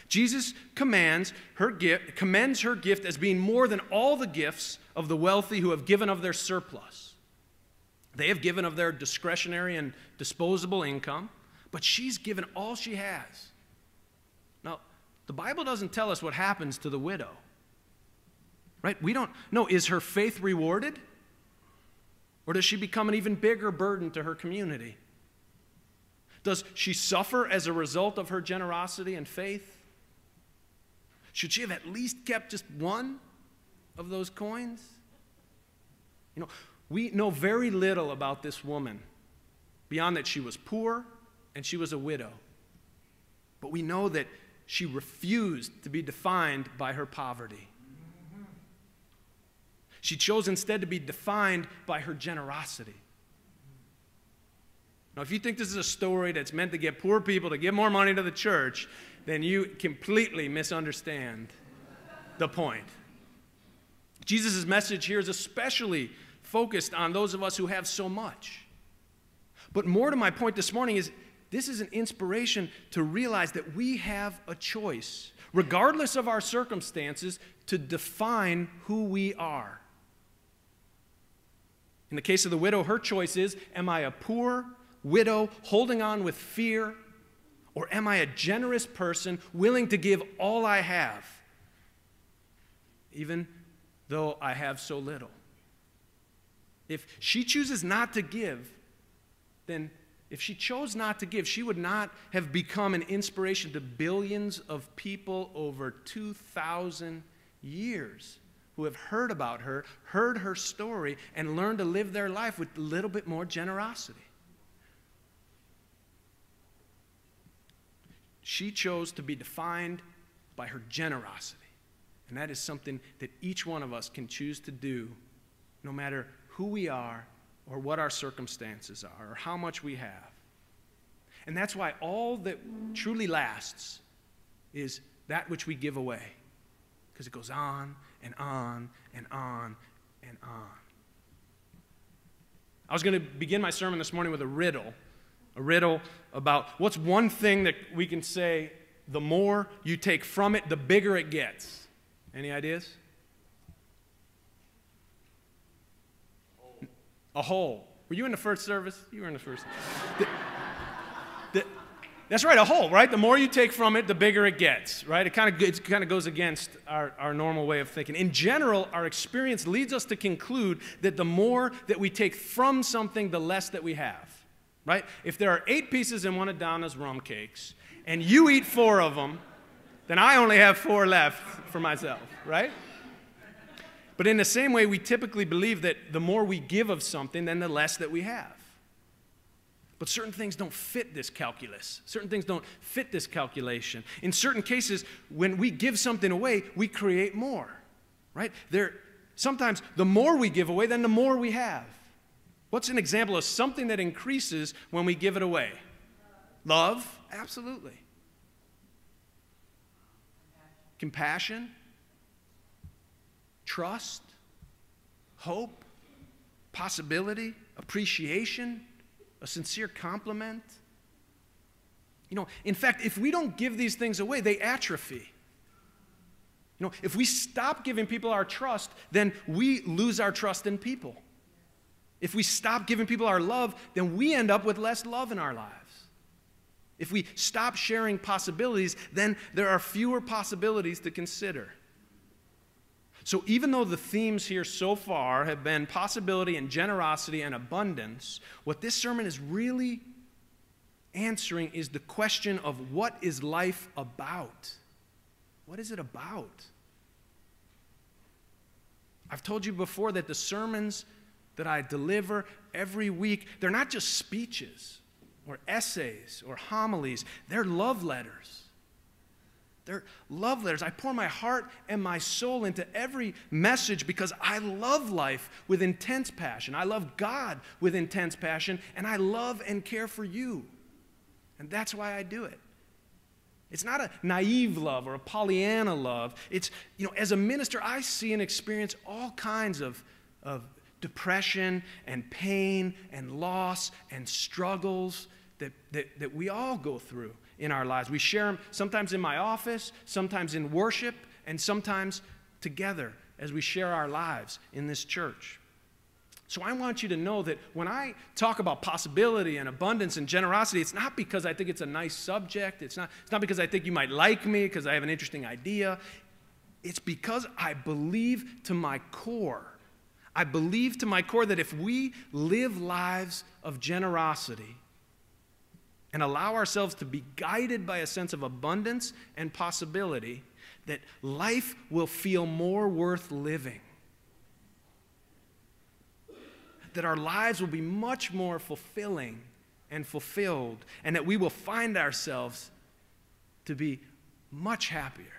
Jesus commends her gift as being more than all the gifts of the wealthy who have given of their surplus. They have given of their discretionary and disposable income, but she's given all she has. Now, the Bible doesn't tell us what happens to the widow. Right? We don't know. Is her faith rewarded? Or does she become an even bigger burden to her community? Does she suffer as a result of her generosity and faith? Should she have at least kept just one of those coins? You know, we know very little about this woman beyond that she was poor and she was a widow. But we know that she refused to be defined by her poverty. She chose instead to be defined by her generosity. Now, if you think this is a story that's meant to get poor people to give more money to the church, then you completely misunderstand the point. Jesus' message here is especially focused on those of us who have so much. But more to my point this morning is this is an inspiration to realize that we have a choice, regardless of our circumstances, to define who we are. In the case of the widow, her choice is, am I a poor widow holding on with fear, or am I a generous person willing to give all I have, even though I have so little? If she chooses not to give, then if she chose not to give, she would not have become an inspiration to billions of people over 2,000 years who have heard about her, heard her story, and learned to live their life with a little bit more generosity. She chose to be defined by her generosity. And that is something that each one of us can choose to do, no matter who we are or what our circumstances are or how much we have. And that's why all that truly lasts is that which we give away, because it goes on and on and on and on. I was going to begin my sermon this morning with a riddle about what's one thing that we can say, the more you take from it, the bigger it gets. Any ideas? A hole. Were you in the first service? You were in the first. That's right, a hole, right? The more you take from it, the bigger it gets, right? It kind of goes against our normal way of thinking. In general, our experience leads us to conclude that the more that we take from something, the less that we have, right? If there are 8 pieces in one of Donna's rum cakes, and you eat 4 of them, then I only have 4 left for myself, right? But in the same way, we typically believe that the more we give of something, then the less that we have. But certain things don't fit this calculus. Certain things don't fit this calculation. In certain cases, when we give something away, we create more, right? Sometimes the more we give away, then the more we have. What's an example of something that increases when we give it away? Love? Absolutely. Compassion? Trust? Hope? Possibility? Appreciation? A sincere compliment. You know, in fact, if we don't give these things away, they atrophy. You know, if we stop giving people our trust, then we lose our trust in people. If we stop giving people our love, then we end up with less love in our lives. If we stop sharing possibilities, then there are fewer possibilities to consider. So even though the themes here so far have been possibility and generosity and abundance, what this sermon is really answering is the question of what is life about? What is it about? I've told you before that the sermons that I deliver every week, they're not just speeches or essays or homilies, they're love letters. They're love letters. I pour my heart and my soul into every message because I love life with intense passion. I love God with intense passion, and I love and care for you. And that's why I do it. It's not a naive love or a Pollyanna love. It's, you know, as a minister, I see and experience all kinds of depression and pain and loss and struggles that we all go through. in our lives. We share them sometimes in my office, sometimes in worship, and sometimes together as we share our lives in this church. So I want you to know that when I talk about possibility and abundance and generosity, it's not because I think it's a nice subject. It's not because I think you might like me because I have an interesting idea. It's because I believe to my core. I believe to my core that if we live lives of generosity and allow ourselves to be guided by a sense of abundance and possibility, that life will feel more worth living. That our lives will be much more fulfilling and fulfilled, and that we will find ourselves to be much happier